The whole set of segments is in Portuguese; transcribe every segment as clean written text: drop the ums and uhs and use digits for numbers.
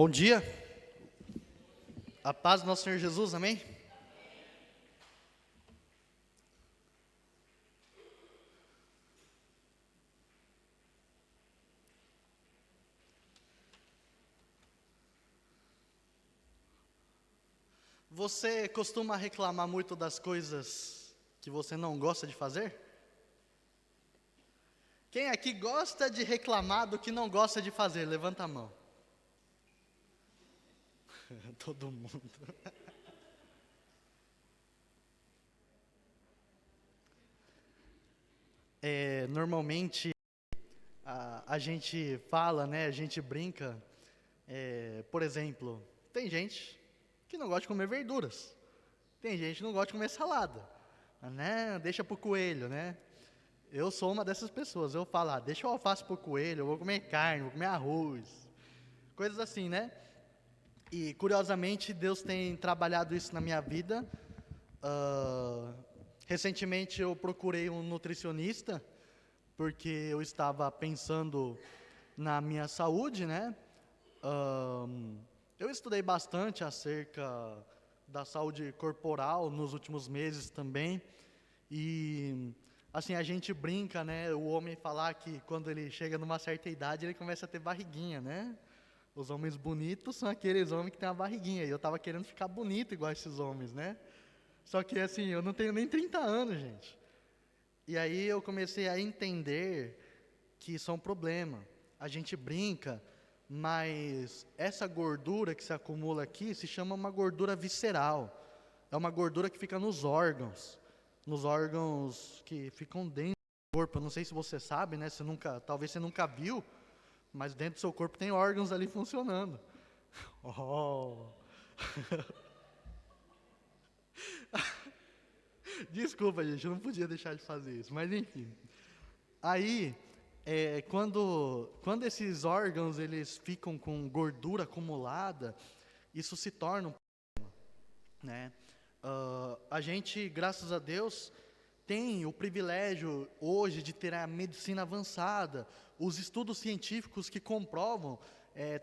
Bom dia, a paz do nosso Senhor Jesus, amém? Você costuma reclamar muito das coisas que você não gosta de fazer? Quem aqui gosta de reclamar do que não gosta de fazer? Levanta a mão. Todo mundo. Normalmente a gente fala, né? A gente brinca. Por exemplo, tem gente que não gosta de comer verduras. Tem gente que não gosta de comer salada. Né? Deixa pro coelho, né? Eu sou uma dessas pessoas. Eu falo, deixa o alface pro coelho, eu vou comer carne, vou comer arroz. Coisas assim, né? E curiosamente Deus tem trabalhado isso na minha vida. Ah, Recentemente eu procurei um nutricionista porque eu estava pensando na minha saúde, né? Eu estudei bastante acerca da saúde corporal nos últimos meses também. E assim, a gente brinca, né? O homem falar que quando ele chega numa certa idade, ele começa a ter barriguinha, né? Os homens bonitos são aqueles homens que têm uma barriguinha. E eu tava querendo ficar bonito igual esses homens, né? Só que assim, eu não tenho nem 30 anos, gente. E aí eu comecei a entender que isso é um problema. A gente brinca, mas essa gordura que se acumula aqui se chama uma gordura visceral. É uma gordura que fica nos órgãos que ficam dentro do corpo. Eu não sei se você sabe, né? Talvez você nunca viu, mas dentro do seu corpo tem órgãos ali funcionando. Oh. Desculpa, gente, eu não podia deixar de fazer isso, mas enfim. Aí, quando esses órgãos eles ficam com gordura acumulada, isso se torna um problema, né? A gente, graças a Deus, tem o privilégio hoje de ter a medicina avançada, os estudos científicos que comprovam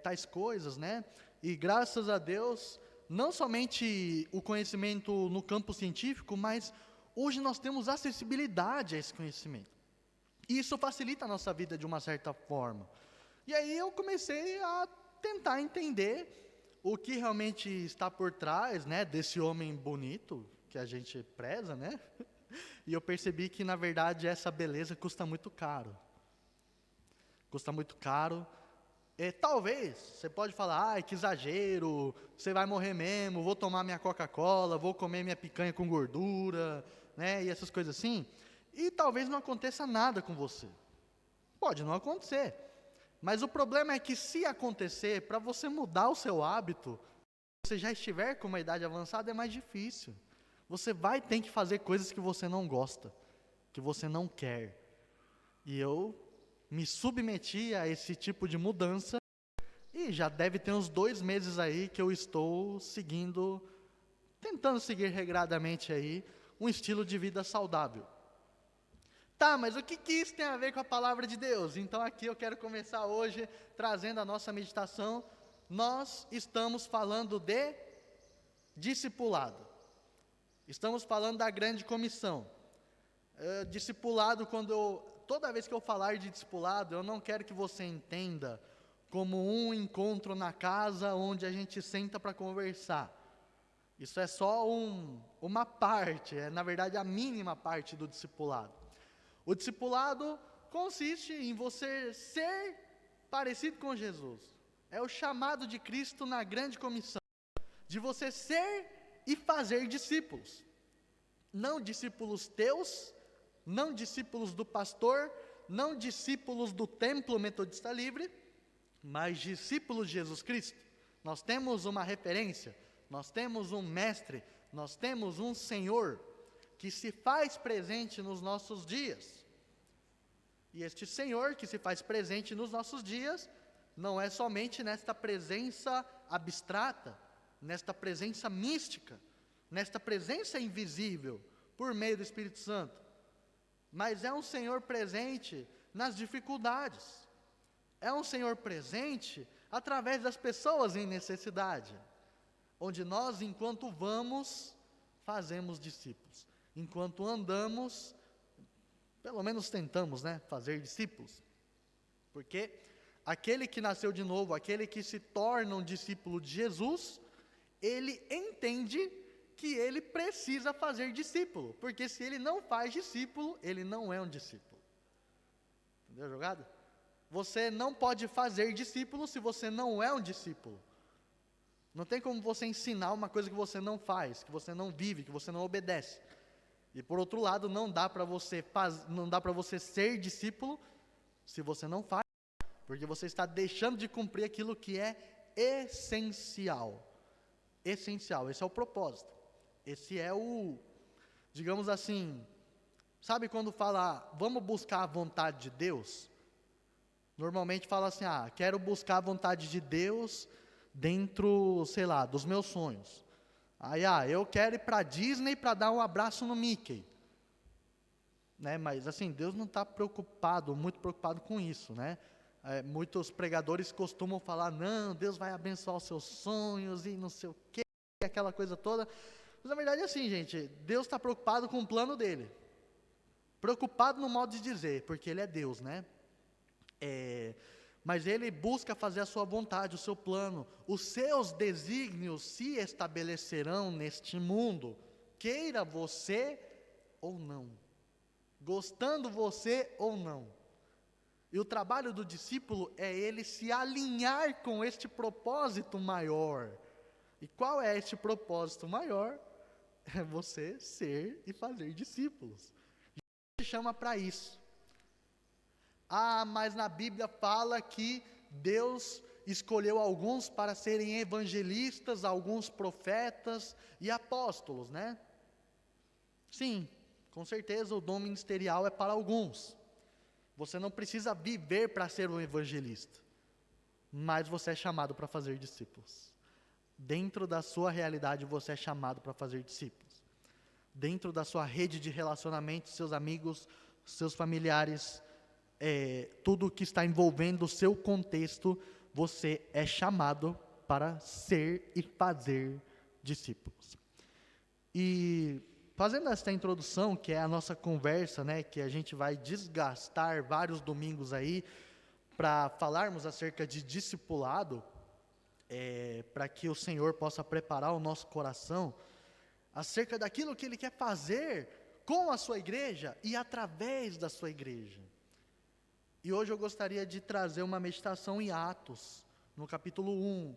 tais coisas, né? E graças a Deus, não somente o conhecimento no campo científico, mas hoje nós temos acessibilidade a esse conhecimento. E isso facilita a nossa vida de uma certa forma. E aí eu comecei a tentar entender o que realmente está por trás, né, desse homem bonito que a gente preza, né? E eu percebi que, na verdade, essa beleza custa muito caro. Custa muito caro. Talvez, você pode falar, que exagero, você vai morrer mesmo, vou tomar minha Coca-Cola, vou comer minha picanha com gordura, né, e essas coisas assim. E talvez não aconteça nada com você. Pode não acontecer. Mas o problema é que se acontecer, para você mudar o seu hábito, se você já estiver com uma idade avançada, é mais difícil. Você vai ter que fazer coisas que você não gosta, que você não quer. E eu me submeti a esse tipo de mudança e já deve ter uns 2 meses aí que eu estou tentando seguir regradamente aí um estilo de vida saudável. Tá, mas o que isso tem a ver com a palavra de Deus? Então aqui eu quero começar hoje trazendo a nossa meditação. Nós estamos falando de discipulado. Estamos falando da grande comissão. Discipulado, toda vez que eu falar de discipulado, eu não quero que você entenda como um encontro na casa onde a gente senta para conversar. Isso é só uma parte, na verdade a mínima parte do discipulado. O discipulado consiste em você ser parecido com Jesus. É o chamado de Cristo na grande comissão, de você ser e fazer discípulos. Não discípulos teus, não discípulos do pastor, não discípulos do templo metodista livre, mas discípulos de Jesus Cristo. Nós temos uma referência, nós temos um mestre, nós temos um Senhor que se faz presente nos nossos dias. E este Senhor que se faz presente nos nossos dias, não é somente nesta presença abstrata, nesta presença mística, nesta presença invisível, por meio do Espírito Santo, mas é um Senhor presente nas dificuldades. É um Senhor presente através das pessoas em necessidade, onde nós, enquanto vamos, fazemos discípulos. Enquanto andamos, pelo menos tentamos, né, fazer discípulos. Porque aquele que nasceu de novo, aquele que se torna um discípulo de Jesus, ele entende que ele precisa fazer discípulo, porque se ele não faz discípulo, ele não é um discípulo. Entendeu a jogada? Você não pode fazer discípulo se você não é um discípulo. Não tem como você ensinar uma coisa que você não faz, que você não vive, que você não obedece. E por outro lado, não dá para você ser discípulo se você não faz, porque você está deixando de cumprir aquilo que é essencial. Essencial, esse é o propósito. Esse é o, digamos assim, sabe quando fala, vamos buscar a vontade de Deus? Normalmente fala assim, quero buscar a vontade de Deus dentro, sei lá, dos meus sonhos. Aí, eu quero ir para a Disney para dar um abraço no Mickey. Né? Mas assim, Deus não está muito preocupado com isso, né? Muitos pregadores costumam falar, não, Deus vai abençoar os seus sonhos e não sei o quê, aquela coisa toda. Mas na verdade é assim, gente, Deus está preocupado com o plano dele. Preocupado no modo de dizer, porque ele é Deus, né? Mas ele busca fazer a sua vontade, o seu plano. Os seus desígnios se estabelecerão neste mundo, queira você ou não, gostando você ou não. E o trabalho do discípulo é ele se alinhar com este propósito maior. E qual é este propósito maior? É você ser e fazer discípulos. Jesus te chama para isso. Mas na Bíblia fala que Deus escolheu alguns para serem evangelistas, alguns profetas e apóstolos, né? Sim, com certeza o dom ministerial é para alguns. Você não precisa viver para ser um evangelista, mas você é chamado para fazer discípulos. Dentro da sua realidade você é chamado para fazer discípulos. Dentro da sua rede de relacionamento, seus amigos, seus familiares, tudo que está envolvendo o seu contexto, você é chamado para ser e fazer discípulos. E fazendo esta introdução, que é a nossa conversa, né, que a gente vai desgastar vários domingos aí, para falarmos acerca de discipulado, para que o Senhor possa preparar o nosso coração, acerca daquilo que Ele quer fazer com a sua igreja e através da sua igreja. E hoje eu gostaria de trazer uma meditação em Atos, no capítulo 1.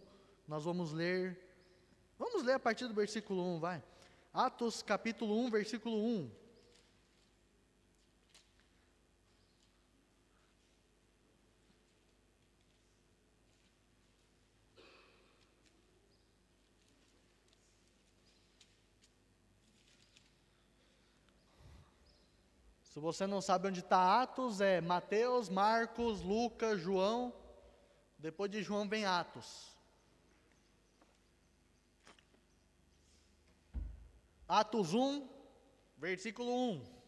Nós vamos ler a partir do versículo 1, vai. Atos capítulo 1, versículo 1. Se você não sabe onde está Atos, é Mateus, Marcos, Lucas, João. Depois de João vem Atos. Atos 1, versículo 1.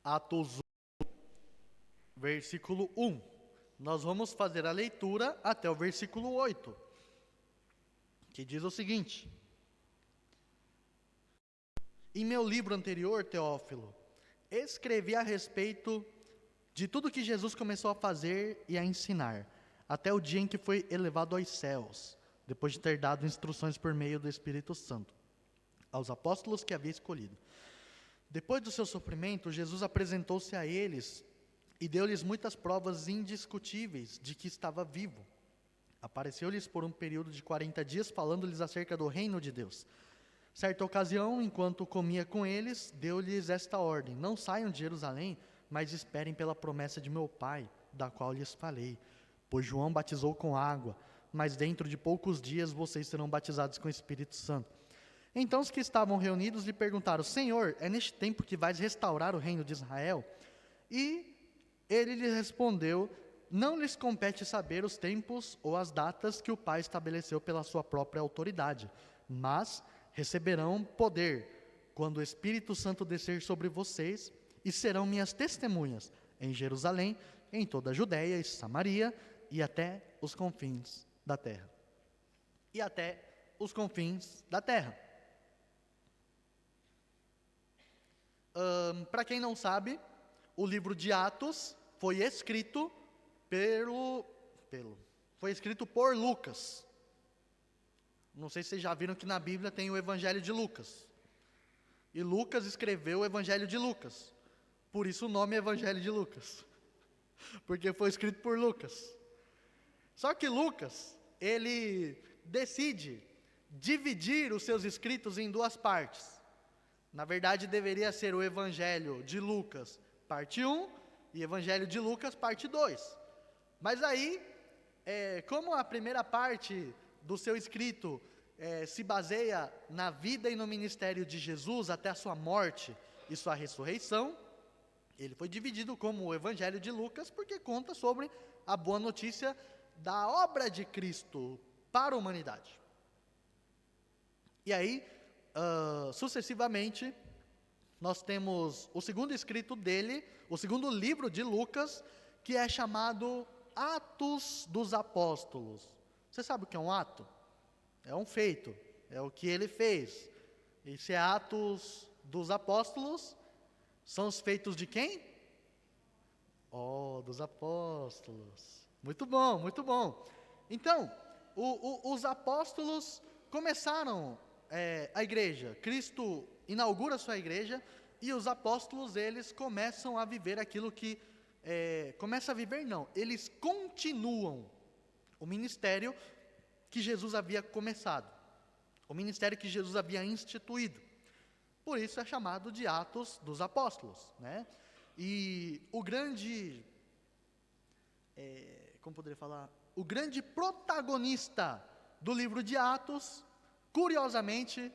Atos 1, versículo 1. Nós vamos fazer a leitura até o versículo 8, que diz o seguinte: em meu livro anterior, Teófilo, escrevi a respeito de tudo que Jesus começou a fazer e a ensinar, até o dia em que foi elevado aos céus, depois de ter dado instruções por meio do Espírito Santo, aos apóstolos que havia escolhido. Depois do seu sofrimento, Jesus apresentou-se a eles e deu-lhes muitas provas indiscutíveis de que estava vivo. Apareceu-lhes por um período de 40 dias, falando-lhes acerca do reino de Deus. Certa ocasião, enquanto comia com eles, deu-lhes esta ordem: não saiam de Jerusalém, mas esperem pela promessa de meu Pai, da qual lhes falei. Pois João batizou com água, mas dentro de poucos dias vocês serão batizados com o Espírito Santo. Então os que estavam reunidos lhe perguntaram: Senhor, é neste tempo que vais restaurar o reino de Israel? E ele lhe respondeu: não lhes compete saber os tempos ou as datas que o Pai estabeleceu pela sua própria autoridade, mas receberão poder quando o Espírito Santo descer sobre vocês, e serão minhas testemunhas em Jerusalém, em toda a Judéia e Samaria, e até os confins da terra. E até os confins da terra. Para quem não sabe, o livro de Atos foi escrito por Lucas. Não sei se vocês já viram que na Bíblia tem o Evangelho de Lucas. E Lucas escreveu o Evangelho de Lucas. Por isso o nome é Evangelho de Lucas. Porque foi escrito por Lucas. Só que Lucas, ele decide dividir os seus escritos em duas partes. Na verdade, deveria ser o Evangelho de Lucas, parte 1, e Evangelho de Lucas, parte 2. Mas aí, como a primeira parte do seu escrito se baseia na vida e no ministério de Jesus até a sua morte e sua ressurreição, ele foi dividido como o Evangelho de Lucas, porque conta sobre a boa notícia da obra de Cristo para a humanidade. E aí, sucessivamente, nós temos o segundo escrito dele, o segundo livro de Lucas, que é chamado Atos dos Apóstolos. Você sabe o que é um ato? É um feito, é o que ele fez. Esse é Atos dos Apóstolos. São os feitos de quem? Dos apóstolos. Muito bom, muito bom. Então, os apóstolos começaram a igreja. Cristo inaugura a sua igreja e os apóstolos, eles começam a viver aquilo que... eles continuam o ministério que Jesus havia começado. O ministério que Jesus havia instituído. Por isso é chamado de Atos dos Apóstolos, né? E o grande, o grande protagonista do livro de Atos, curiosamente,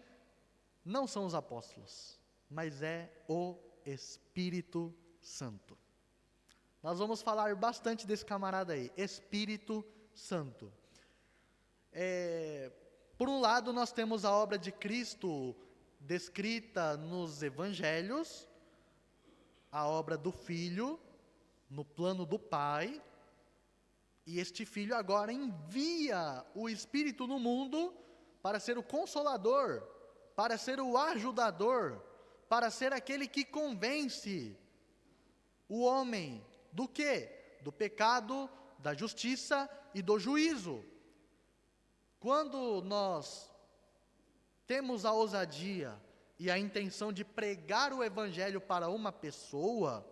não são os apóstolos, mas é o Espírito Santo. Nós vamos falar bastante desse camarada aí, Espírito Santo. Por um lado, nós temos a obra de Cristo descrita nos evangelhos, a obra do Filho, no plano do Pai, e este Filho agora envia o Espírito no mundo para ser o Consolador, para ser o ajudador, para ser aquele que convence o homem do quê? Do pecado, da justiça e do juízo. Quando nós temos a ousadia e a intenção de pregar o Evangelho para uma pessoa,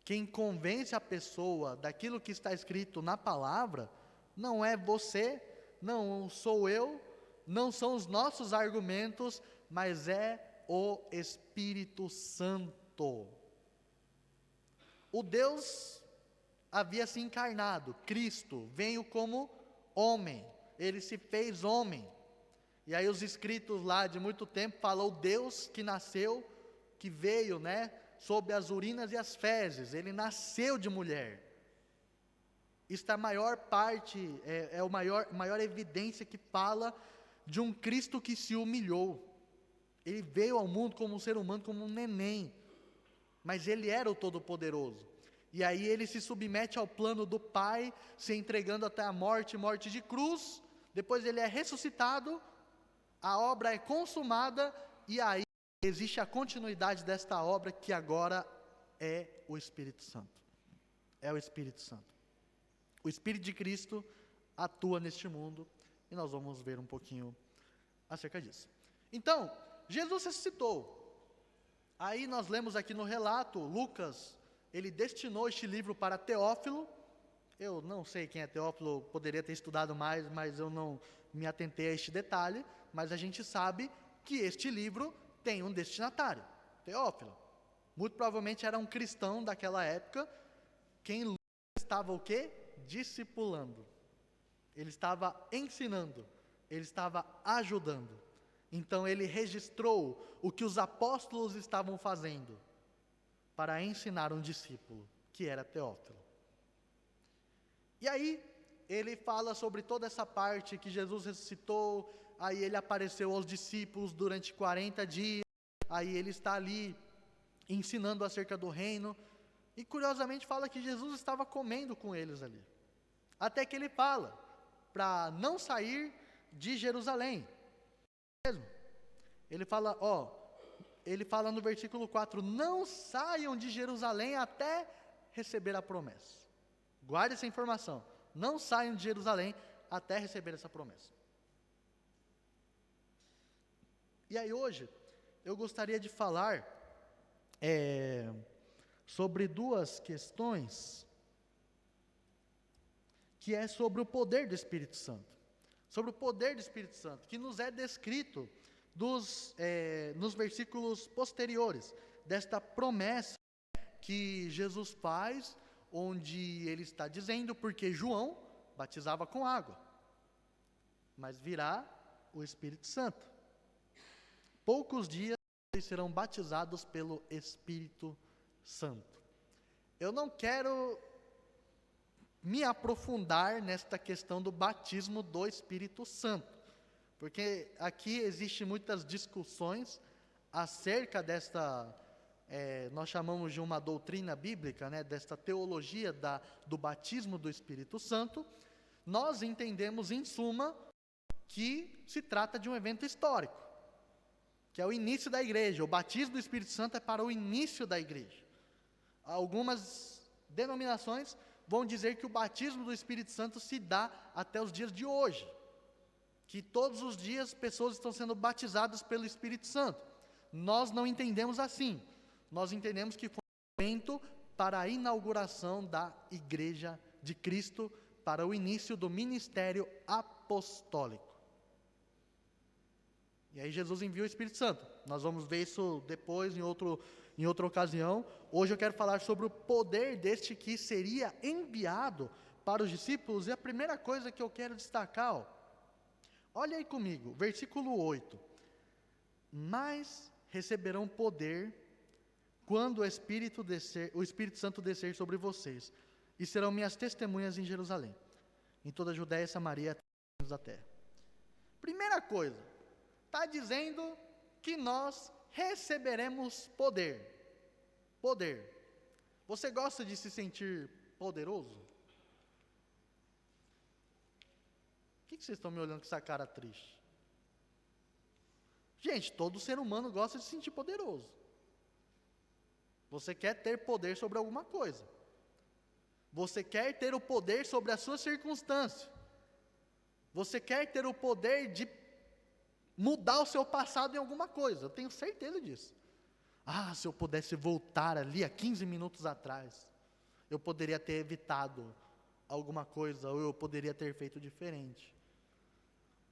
quem convence a pessoa daquilo que está escrito na palavra, não é você, não sou eu, não são os nossos argumentos, mas é o Espírito Santo. O Deus havia se encarnado, Cristo veio como homem, ele se fez homem. E aí os escritos lá de muito tempo falam o Deus que nasceu, que veio, sob as urinas e as fezes, ele nasceu de mulher. Isto é a maior parte, maior evidência que fala de um Cristo que se humilhou. Ele veio ao mundo como um ser humano, como um neném, mas ele era o Todo-Poderoso. E aí ele se submete ao plano do Pai, se entregando até a morte de cruz, depois ele é ressuscitado, a obra é consumada, e aí existe a continuidade desta obra, que agora é o Espírito Santo. É o Espírito Santo. O Espírito de Cristo atua neste mundo, e nós vamos ver um pouquinho acerca disso. Então, Jesus ressuscitou. Aí nós lemos aqui no relato, Lucas, ele destinou este livro para Teófilo. Eu não sei quem é Teófilo, poderia ter estudado mais, mas eu não me atentei a este detalhe. Mas a gente sabe que este livro tem um destinatário, Teófilo. Muito provavelmente era um cristão daquela época, quem Lucas estava o quê? Discipulando. Ele estava ensinando, ele estava ajudando. Então ele registrou o que os apóstolos estavam fazendo para ensinar um discípulo, que era Teófilo. E aí, ele fala sobre toda essa parte que Jesus ressuscitou, aí ele apareceu aos discípulos durante 40 dias, aí ele está ali ensinando acerca do reino, e curiosamente fala que Jesus estava comendo com eles ali. Até que ele fala para não sair de Jerusalém. Mesmo. Ele fala no versículo 4, não saiam de Jerusalém até receber a promessa. Guarde essa informação. Não saiam de Jerusalém até receber essa promessa. E aí hoje, eu gostaria de falar sobre duas questões, que é sobre o poder do Espírito Santo. Sobre o poder do Espírito Santo, que nos é descrito nos versículos posteriores, desta promessa que Jesus faz, onde ele está dizendo, porque João batizava com água, mas virá o Espírito Santo. Poucos dias vocês serão batizados pelo Espírito Santo. Eu não quero me aprofundar nesta questão do batismo do Espírito Santo, porque aqui existem muitas discussões acerca desta, nós chamamos de uma doutrina bíblica, né, desta teologia do batismo do Espírito Santo. Nós entendemos, em suma, que se trata de um evento histórico, que é o início da igreja. O batismo do Espírito Santo é para o início da igreja. Algumas denominações vão dizer que o batismo do Espírito Santo se dá até os dias de hoje, que todos os dias pessoas estão sendo batizadas pelo Espírito Santo. Nós não entendemos assim. Nós entendemos que foi um evento para a inauguração da igreja de Cristo, para o início do ministério apostólico. E aí Jesus envia o Espírito Santo. Nós vamos ver isso depois, em outra ocasião. Hoje eu quero falar sobre o poder deste que seria enviado para os discípulos. E a primeira coisa que eu quero destacar, olha aí comigo, versículo 8. Mas receberão poder quando o Espírito Santo descer sobre vocês, e serão minhas testemunhas em Jerusalém, em toda a Judéia e Samaria, até os confins da terra. Primeira coisa, está dizendo que nós receberemos poder. Poder. Você gosta de se sentir poderoso? Por que vocês estão me olhando com essa cara triste? Gente, todo ser humano gosta de se sentir poderoso. Você quer ter poder sobre alguma coisa. Você quer ter o poder sobre a sua circunstância. Você quer ter o poder de mudar o seu passado em alguma coisa. Eu tenho certeza disso. Se eu pudesse voltar ali há 15 minutos atrás, eu poderia ter evitado alguma coisa, ou eu poderia ter feito diferente.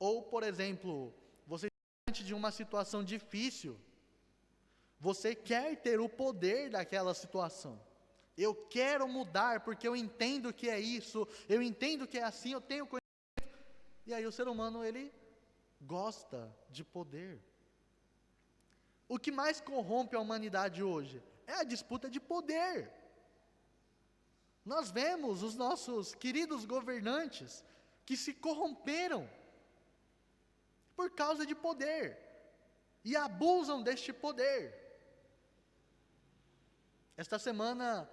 Ou, por exemplo, você está diante de uma situação difícil, você quer ter o poder daquela situação. Eu quero mudar, porque eu entendo que é isso, eu entendo que é assim, eu tenho conhecimento. E aí o ser humano, ele gosta de poder. O que mais corrompe a humanidade hoje é a disputa de poder. Nós vemos os nossos queridos governantes que se corromperam por causa de poder e abusam deste poder. Esta semana,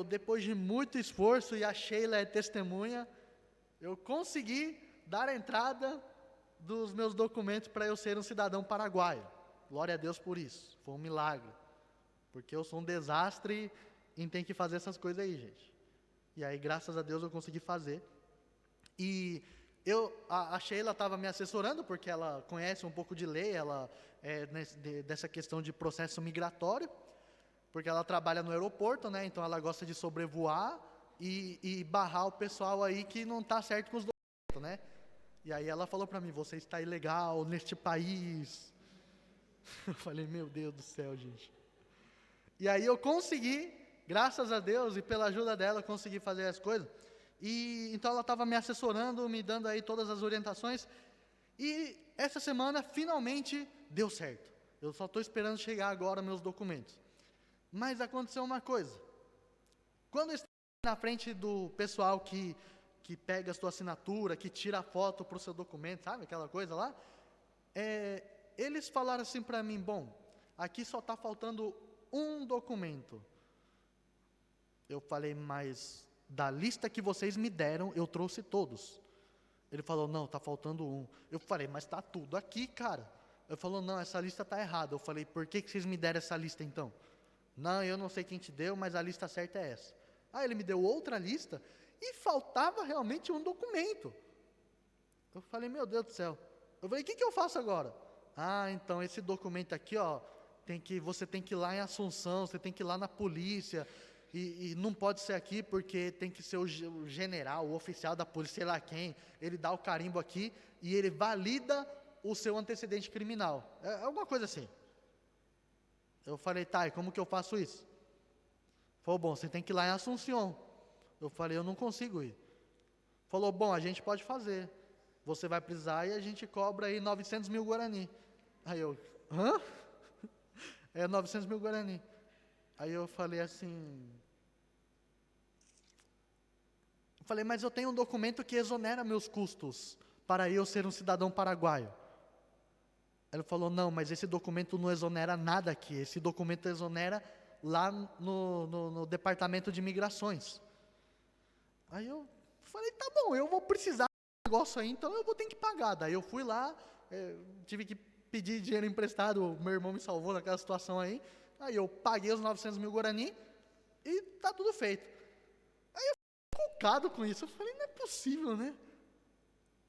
depois de muito esforço, e a Sheila é testemunha, eu consegui dar a entrada dos meus documentos para eu ser um cidadão paraguaio. Glória a Deus por isso, foi um milagre, porque eu sou um desastre em ter que fazer essas coisas aí, gente. E aí, graças a Deus, eu consegui fazer. E a Sheila estava me assessorando, porque ela conhece um pouco de lei, ela dessa questão de processo migratório, porque ela trabalha no aeroporto, né? Então ela gosta de sobrevoar e barrar o pessoal aí que não está certo com os documentos, né? E aí ela falou para mim, você está ilegal neste país. Eu falei, meu Deus do céu, gente. E aí eu consegui, graças a Deus e pela ajuda dela, eu consegui fazer as coisas. E então ela estava me assessorando, me dando aí todas as orientações. E essa semana, finalmente, deu certo. Eu só estou esperando chegar agora meus documentos. Mas aconteceu uma coisa. Quando eu estava na frente do pessoal que que pega a sua assinatura, que tira a foto para o seu documento, sabe aquela coisa lá? Eles falaram assim para mim, bom, aqui só está faltando um documento. Eu falei, mas da lista que vocês me deram, eu trouxe todos. Ele falou, não, está faltando um. Eu falei, mas está tudo aqui, cara. Ele falou, não, essa lista está errada. Eu falei, por que vocês me deram essa lista então? Não, eu não sei quem te deu, mas a lista certa é essa. Aí ele me deu outra lista e faltava realmente um documento. Eu falei, meu Deus do céu. Eu falei, o que eu faço agora? Ah, então esse documento aqui, ó, você tem que ir lá em Assunção, você tem que ir lá na polícia, e não pode ser aqui porque tem que ser o general, o oficial da polícia, sei lá quem, ele dá o carimbo aqui e ele valida o seu antecedente criminal. É alguma coisa assim. Eu falei, tá, e como que eu faço isso? Ele falou, bom, você tem que ir lá em Assunção. Eu falei, eu não consigo ir. Falou, bom, a gente pode fazer. Você vai precisar e a gente cobra aí 900 mil Guarani. Aí eu, hã? 900 mil Guarani. Aí eu falei assim, mas eu tenho um documento que exonera meus custos para eu ser um cidadão paraguaio. Ele falou, não, mas esse documento não exonera nada aqui, esse documento exonera lá no departamento de imigrações. Aí eu falei, tá bom, eu vou precisar desse negócio aí, então eu vou ter que pagar. Daí eu fui lá, tive que pedir dinheiro emprestado, meu irmão me salvou naquela situação aí. Aí eu paguei os 900 mil Guarani e tá tudo feito. Aí eu fiquei focado com isso, eu falei, não é possível, né?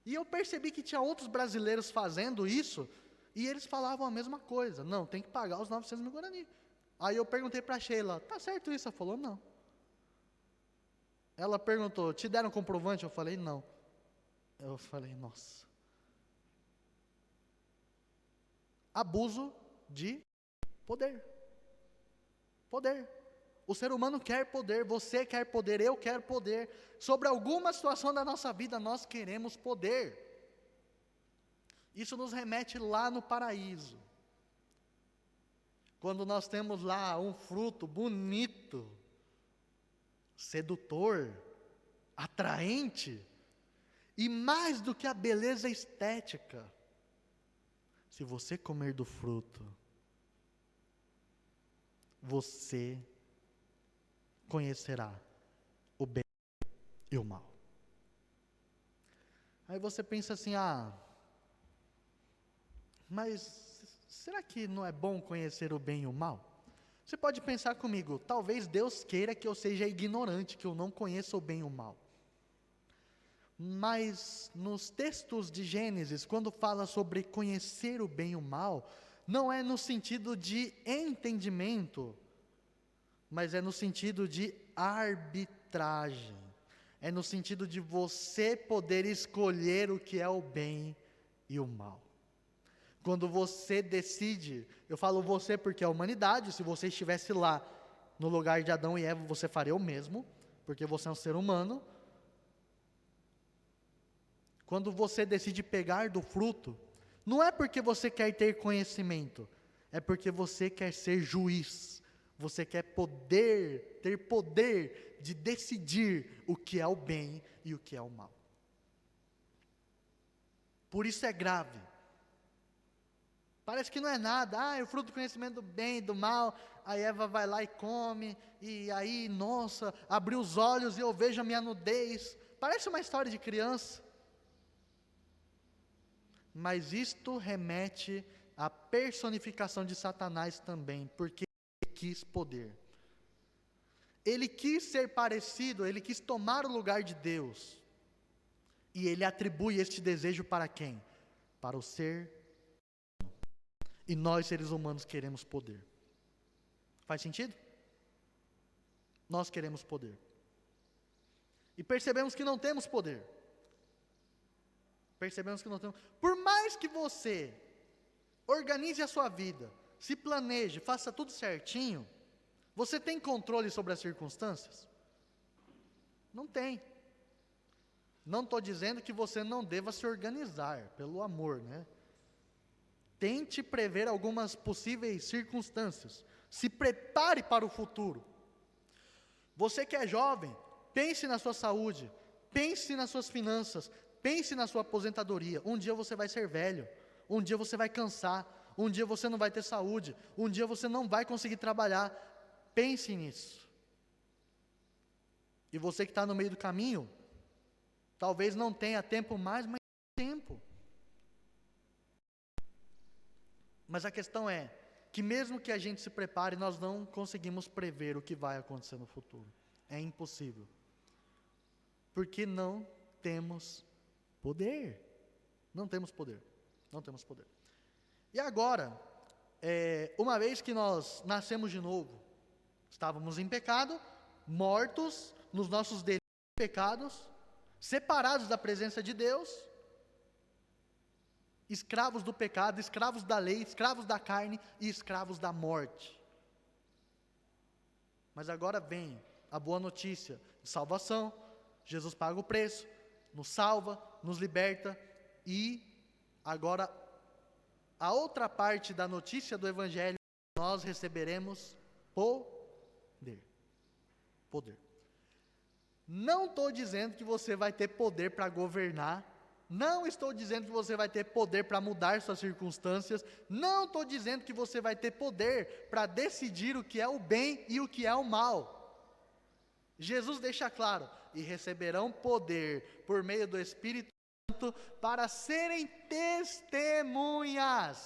E eu percebi que tinha outros brasileiros fazendo isso, e eles falavam a mesma coisa, não, tem que pagar os 900 mil Guarani. Aí eu perguntei para a Sheila, tá certo isso? Ela falou, não. Ela perguntou, te deram comprovante? Eu falei, não. Eu falei, nossa. Abuso de poder. Poder. O ser humano quer poder, você quer poder, eu quero poder. Sobre alguma situação da nossa vida, nós queremos poder. Isso nos remete lá no paraíso. Quando nós temos lá um fruto bonito, sedutor, atraente, e mais do que a beleza estética, se você comer do fruto, você conhecerá o bem e o mal. Aí você pensa assim, mas será que não é bom conhecer o bem e o mal? Você pode pensar comigo, talvez Deus queira que eu seja ignorante, que eu não conheça o bem e o mal. Mas nos textos de Gênesis, quando fala sobre conhecer o bem e o mal, não é no sentido de entendimento, mas é no sentido de arbitragem. É no sentido de você poder escolher o que é o bem e o mal. Quando você decide, eu falo você porque é a humanidade, se você estivesse lá no lugar de Adão e Eva, você faria o mesmo, porque você é um ser humano. Quando você decide pegar do fruto, não é porque você quer ter conhecimento, é porque você quer ser juiz, você quer ter poder de decidir o que é o bem e o que é o mal. Por isso é grave. Parece que não é nada, o fruto do conhecimento do bem e do mal, a Eva vai lá e come, e aí, nossa, abriu os olhos e eu vejo a minha nudez. Parece uma história de criança. Mas isto remete à personificação de Satanás também, porque ele quis poder. Ele quis ser parecido, ele quis tomar o lugar de Deus. E ele atribui este desejo para quem? Para o ser humano. E nós, seres humanos, queremos poder. Faz sentido? Nós queremos poder. E percebemos que não temos poder. Percebemos que não temos. Por mais que você organize a sua vida, se planeje, faça tudo certinho, você tem controle sobre as circunstâncias? Não tem. Não estou dizendo que você não deva se organizar, pelo amor, né? Tente prever algumas possíveis circunstâncias. Se prepare para o futuro. Você que é jovem, pense na sua saúde. Pense nas suas finanças, pense na sua aposentadoria. Um dia você vai ser velho, um dia você vai cansar, um dia você não vai ter saúde, um dia você não vai conseguir trabalhar. Pense nisso. E você que está no meio do caminho, talvez não tenha tempo mais, mas tempo. Mas a questão é que mesmo que a gente se prepare, nós não conseguimos prever o que vai acontecer no futuro. É impossível. Porque não temos poder. Não temos poder. Não temos poder. E agora, uma vez que nós nascemos de novo, estávamos em pecado, mortos nos nossos delitos e pecados, separados da presença de Deus, escravos do pecado, escravos da lei, escravos da carne e escravos da morte. Mas agora vem a boa notícia de salvação. Jesus paga o preço, nos salva, nos liberta, e agora a outra parte da notícia do Evangelho, nós receberemos poder. Poder. Não estou dizendo que você vai ter poder para governar, não estou dizendo que você vai ter poder para mudar suas circunstâncias, não estou dizendo que você vai ter poder para decidir o que é o bem e o que é o mal. Jesus deixa claro: e receberão poder por meio do Espírito Santo para serem testemunhas.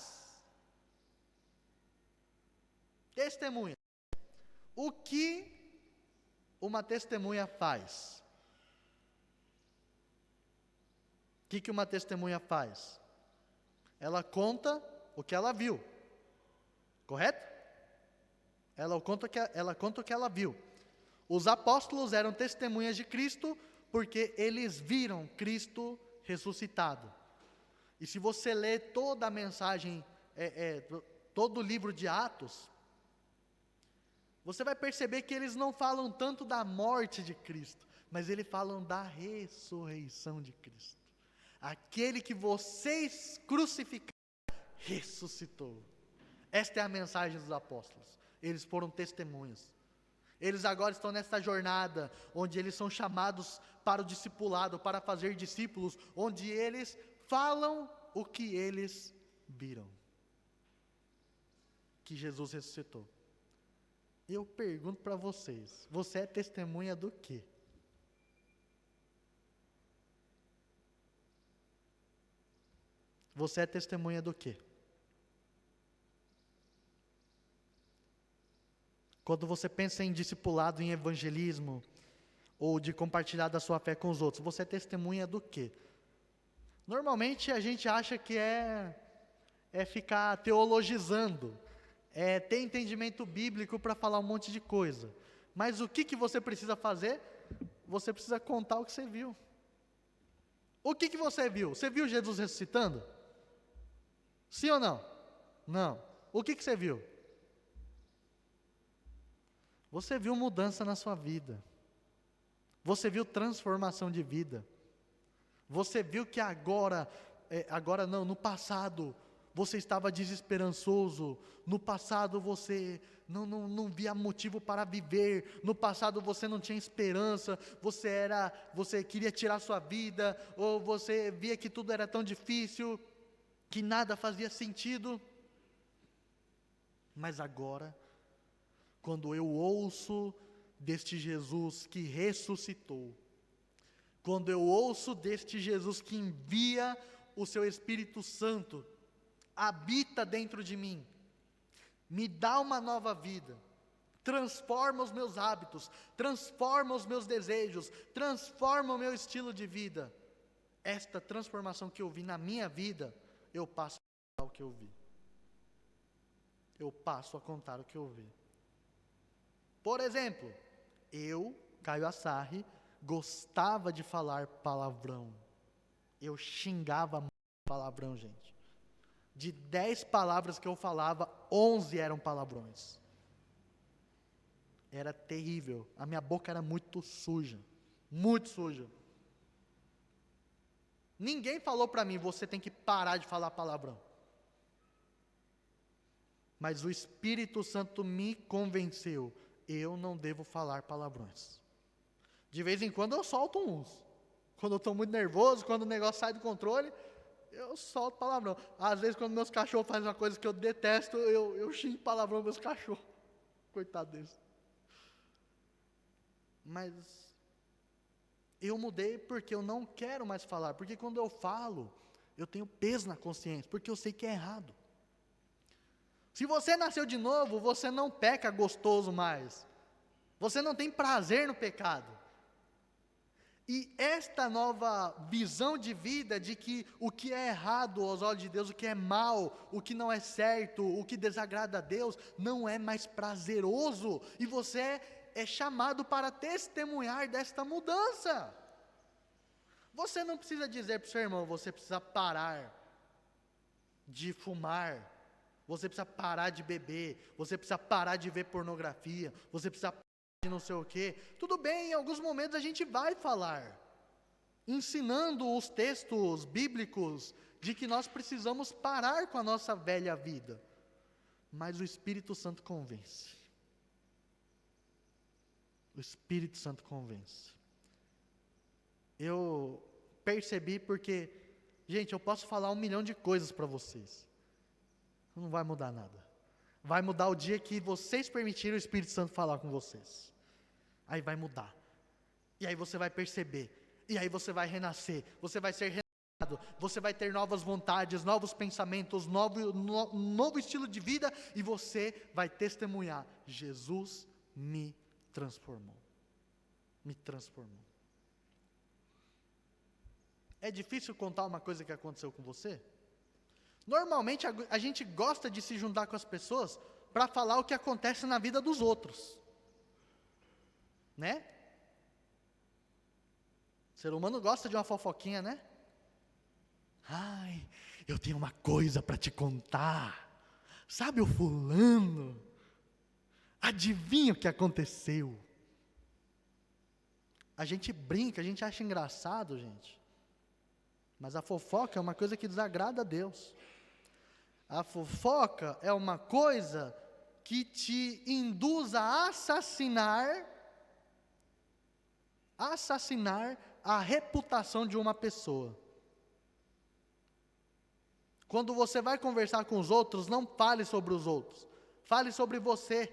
Testemunha. O que uma testemunha faz? O que uma testemunha faz? Ela conta o que ela viu, correto? Ela conta o que ela viu. Os apóstolos eram testemunhas de Cristo porque eles viram Cristo ressuscitado. E se você ler toda a mensagem, todo o livro de Atos, você vai perceber que eles não falam tanto da morte de Cristo, mas eles falam da ressurreição de Cristo. Aquele que vocês crucificaram, ressuscitou. Esta é a mensagem dos apóstolos. Eles foram testemunhas. Eles agora estão nessa jornada, onde eles são chamados para o discipulado, para fazer discípulos, onde eles falam o que eles viram. Que Jesus ressuscitou. Eu pergunto para vocês, você é testemunha do quê? Você é testemunha do quê? Quando você pensa em discipulado, em evangelismo, ou de compartilhar da sua fé com os outros, você é testemunha do quê? Normalmente a gente acha que é ficar teologizando, ter entendimento bíblico para falar um monte de coisa. Mas o que você precisa fazer? Você precisa contar o que você viu. O que você viu? Você viu Jesus ressuscitando? Sim ou não? Não. O que você viu? Você viu mudança na sua vida. Você viu transformação de vida. Você viu que agora não, no passado, você estava desesperançoso. No passado você não via motivo para viver. No passado você não tinha esperança. Você queria tirar sua vida. Ou você via que tudo era tão difícil, que nada fazia sentido. Mas agora, quando eu ouço deste Jesus que ressuscitou, quando eu ouço deste Jesus que envia o seu Espírito Santo, habita dentro de mim, me dá uma nova vida, transforma os meus hábitos, transforma os meus desejos, transforma o meu estilo de vida. Esta transformação que eu vi na minha vida, eu passo a contar o que eu vi. Eu passo a contar o que eu vi. Por exemplo, eu, Caio Assarri, gostava de falar palavrão. Eu xingava muito palavrão, gente. De 10 palavras que eu falava, 11 eram palavrões. Era terrível. A minha boca era muito suja. Muito suja. Ninguém falou para mim, você tem que parar de falar palavrão. Mas o Espírito Santo me convenceu. Eu não devo falar palavrões. De vez em quando eu solto uns. Quando eu estou muito nervoso, quando o negócio sai do controle, eu solto palavrão. Às vezes, quando meus cachorros fazem uma coisa que eu detesto, eu xingo palavrão meus cachorros. Coitado deles. Mas eu mudei porque eu não quero mais falar. Porque quando eu falo, eu tenho peso na consciência, porque eu sei que é errado. Se você nasceu de novo, você não peca gostoso mais. Você não tem prazer no pecado. E esta nova visão de vida, de que o que é errado aos olhos de Deus, o que é mal, o que não é certo, o que desagrada a Deus, não é mais prazeroso. E você é chamado para testemunhar desta mudança. Você não precisa dizer para o seu irmão, você precisa parar de fumar, você precisa parar de beber, você precisa parar de ver pornografia, você precisa parar de não sei o quê. Tudo bem, em alguns momentos a gente vai falar, ensinando os textos bíblicos de que nós precisamos parar com a nossa velha vida. Mas o Espírito Santo convence. O Espírito Santo convence. Eu percebi porque, gente, eu posso falar 1 milhão de coisas para vocês. Não vai mudar nada. Vai mudar o dia que vocês permitirem o Espírito Santo falar com vocês. Aí vai mudar. E aí você vai perceber. E aí você vai renascer. Você vai ser renovado. Você vai ter novas vontades, novos pensamentos, novo estilo de vida. E você vai testemunhar. Jesus me transformou. Me transformou. É difícil contar uma coisa que aconteceu com você? Normalmente a gente gosta de se juntar com as pessoas para falar o que acontece na vida dos outros. Né? O ser humano gosta de uma fofoquinha, né? Ai, eu tenho uma coisa para te contar. Sabe o fulano? Adivinha o que aconteceu? A gente brinca, a gente acha engraçado, gente. Mas a fofoca é uma coisa que desagrada a Deus. A fofoca é uma coisa que te induz a assassinar a reputação de uma pessoa. Quando você vai conversar com os outros, não fale sobre os outros. Fale sobre você.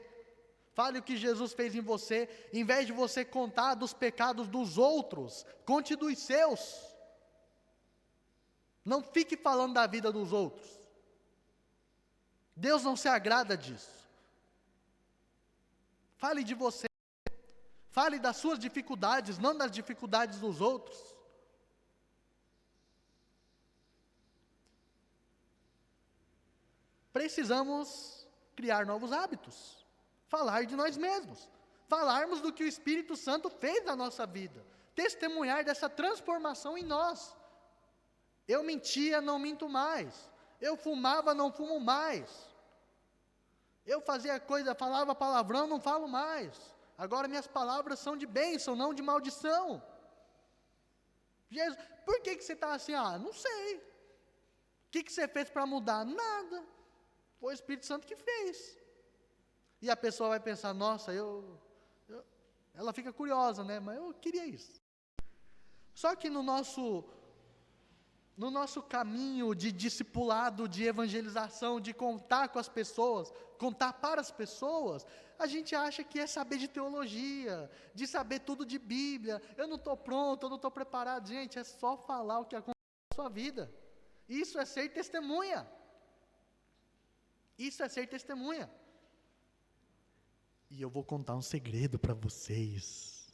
Fale o que Jesus fez em você. Em vez de você contar dos pecados dos outros, conte dos seus. Não fique falando da vida dos outros. Deus não se agrada disso. Fale de você. Fale das suas dificuldades, não das dificuldades dos outros. Precisamos criar novos hábitos. Falar de nós mesmos. Falarmos do que o Espírito Santo fez na nossa vida. Testemunhar dessa transformação em nós. Eu mentia, não minto mais. Eu fumava, não fumo mais. Eu fazia coisa, falava palavrão, não falo mais. Agora minhas palavras são de bênção, não de maldição. Jesus, por que você está assim? Não sei. O que você fez para mudar? Nada. Foi o Espírito Santo que fez. E a pessoa vai pensar, nossa, ela fica curiosa, né? Mas eu queria isso. Só que no nosso caminho de discipulado, de evangelização, de contar com as pessoas, contar para as pessoas, a gente acha que é saber de teologia, de saber tudo de Bíblia. Eu não estou pronto, eu não estou preparado. Gente, é só falar o que aconteceu na sua vida. Isso é ser testemunha. Isso é ser testemunha. E eu vou contar um segredo para vocês.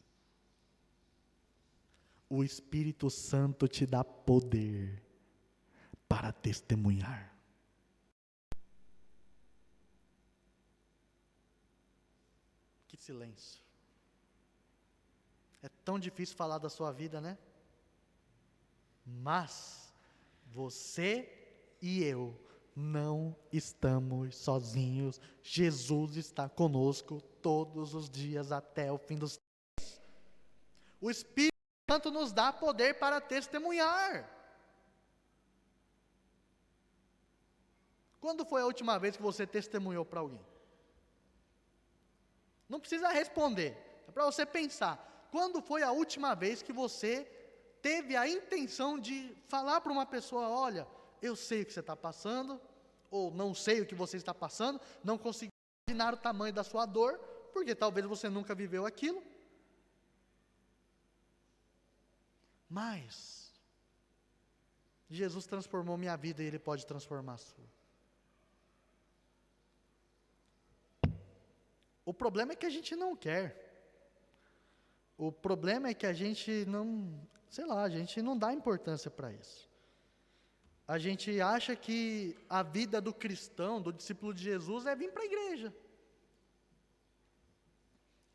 O Espírito Santo te dá poder para testemunhar. Que silêncio. É tão difícil falar da sua vida, né? Mas você e eu não estamos sozinhos. Jesus está conosco todos os dias até o fim dos tempos. O Espírito Santo nos dá poder para testemunhar. Quando foi a última vez que você testemunhou para alguém? Não precisa responder, é para você pensar. Quando foi a última vez que você teve a intenção de falar para uma pessoa: olha, eu sei o que você está passando, ou não sei o que você está passando, não consigo imaginar o tamanho da sua dor, porque talvez você nunca viveu aquilo. Mas Jesus transformou minha vida e Ele pode transformar a sua. O problema é que a gente não quer. O problema é que a gente não, sei lá, a gente não dá importância para isso. A gente acha que a vida do cristão, do discípulo de Jesus, é vir para a igreja.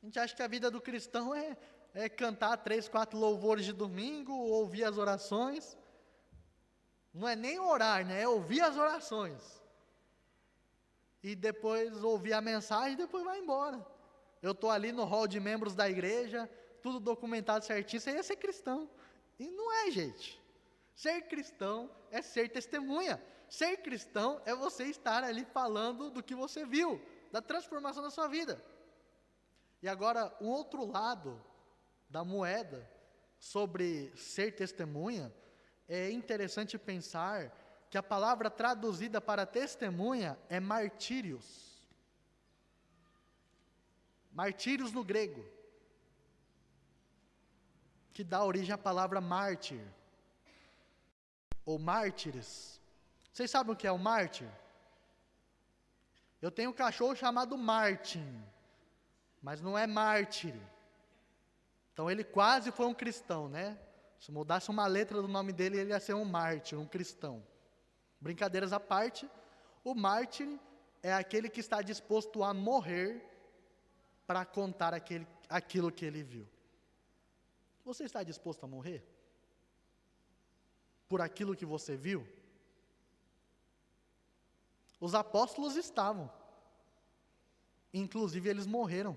A gente acha que a vida do cristão é cantar 3, 4 louvores de domingo, ouvir as orações. Não é nem orar, né? É ouvir as orações. E depois ouvir a mensagem e depois vai embora. Eu estou ali no hall de membros da igreja, tudo documentado certinho, isso aí é ser cristão. E não é, gente. Ser cristão é ser testemunha. Ser cristão é você estar ali falando do que você viu, da transformação da sua vida. E agora, um outro lado da moeda sobre ser testemunha, é interessante pensar que a palavra traduzida para testemunha é martírios. Martírios no grego, que dá origem à palavra mártir, ou mártires. Vocês sabem o que é o mártir? Eu tenho um cachorro chamado Martin, mas não é mártir. Então ele quase foi um cristão, né? Se mudasse uma letra do nome dele, ele ia ser um mártir, um cristão. Brincadeiras à parte, o mártir é aquele que está disposto a morrer para contar aquilo que ele viu. Você está disposto a morrer por aquilo que você viu? Os apóstolos estavam. Inclusive eles morreram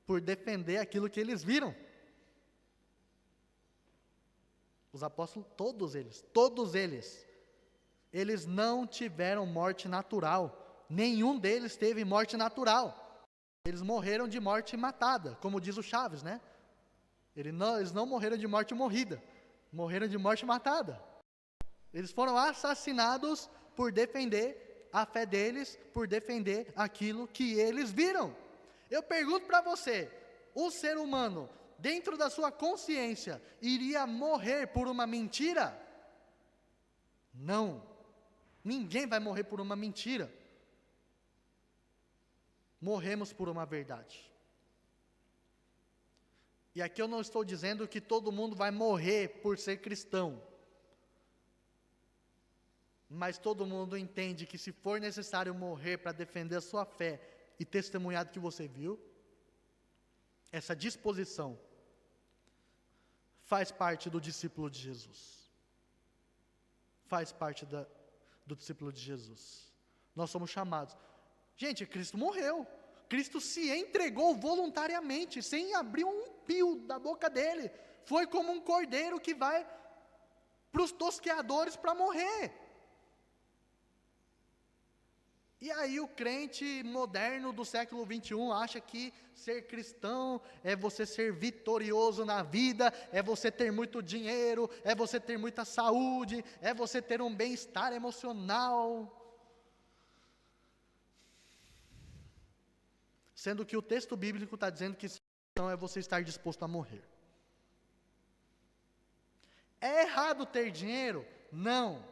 por defender aquilo que eles viram. Os apóstolos, todos eles não tiveram morte natural. Nenhum deles teve morte natural. Eles morreram de morte matada, como diz o Chaves, né? Eles não morreram de morte morrida, morreram de morte matada. Eles foram assassinados por defender a fé deles, por defender aquilo que eles viram. Eu pergunto para você, o ser humano, dentro da sua consciência, iria morrer por uma mentira? Não. Ninguém vai morrer por uma mentira. Morremos por uma verdade. E aqui eu não estou dizendo que todo mundo vai morrer por ser cristão. Mas todo mundo entende que se for necessário morrer para defender a sua fé e testemunhar do que você viu, essa disposição faz parte do discípulo de Jesus. Faz parte do discípulo de Jesus. Nós somos chamados. Gente, Cristo morreu. Cristo se entregou voluntariamente, sem abrir um pio da boca dele. Foi como um cordeiro que vai para os tosqueadores para morrer. E aí o crente moderno do século 21 acha que ser cristão é você ser vitorioso na vida, é você ter muito dinheiro, é você ter muita saúde, é você ter um bem-estar emocional. Sendo que o texto bíblico está dizendo que ser cristão é você estar disposto a morrer. É errado ter dinheiro? Não.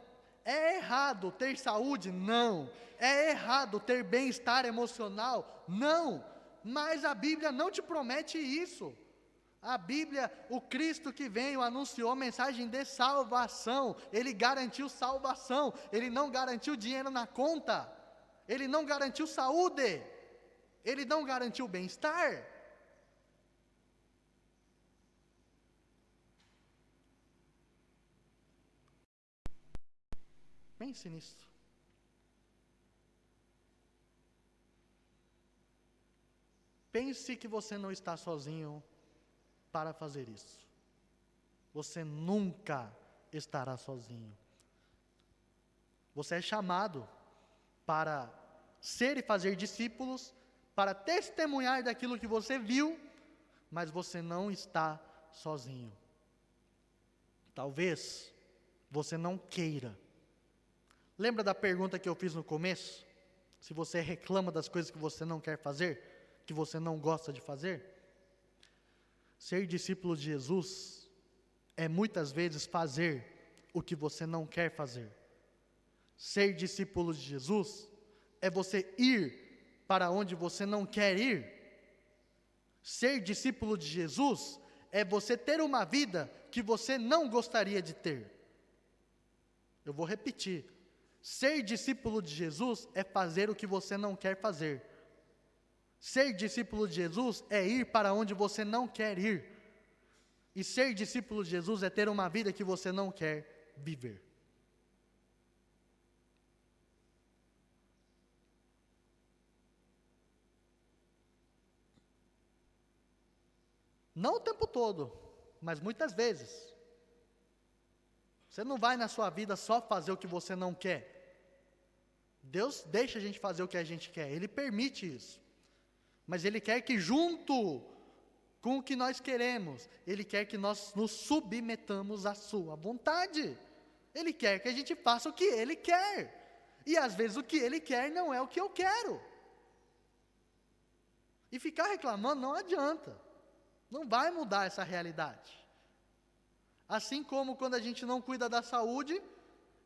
É errado ter saúde? Não. É errado ter bem-estar emocional? Não. Mas a Bíblia não te promete isso. A Bíblia, o Cristo que veio, anunciou a mensagem de salvação. Ele garantiu salvação. Ele não garantiu dinheiro na conta. Ele não garantiu saúde. Ele não garantiu bem-estar. Pense nisso. Pense que você não está sozinho para fazer isso. Você nunca estará sozinho. Você é chamado para ser e fazer discípulos, para testemunhar daquilo que você viu, mas você não está sozinho. Talvez você não queira. Lembra da pergunta que eu fiz no começo? Se você reclama das coisas que você não quer fazer, que você não gosta de fazer? Ser discípulo de Jesus é muitas vezes fazer o que você não quer fazer. Ser discípulo de Jesus é você ir para onde você não quer ir. Ser discípulo de Jesus é você ter uma vida que você não gostaria de ter. Eu vou repetir. Ser discípulo de Jesus é fazer o que você não quer fazer. Ser discípulo de Jesus é ir para onde você não quer ir. E ser discípulo de Jesus é ter uma vida que você não quer viver. Não o tempo todo, mas muitas vezes. Você não vai na sua vida só fazer o que você não quer. Deus deixa a gente fazer o que a gente quer, Ele permite isso. Mas Ele quer que junto com o que nós queremos, Ele quer que nós nos submetamos à sua vontade. Ele quer que a gente faça o que Ele quer. E às vezes o que Ele quer não é o que eu quero. E ficar reclamando não adianta. Não vai mudar essa realidade. Assim como quando a gente não cuida da saúde,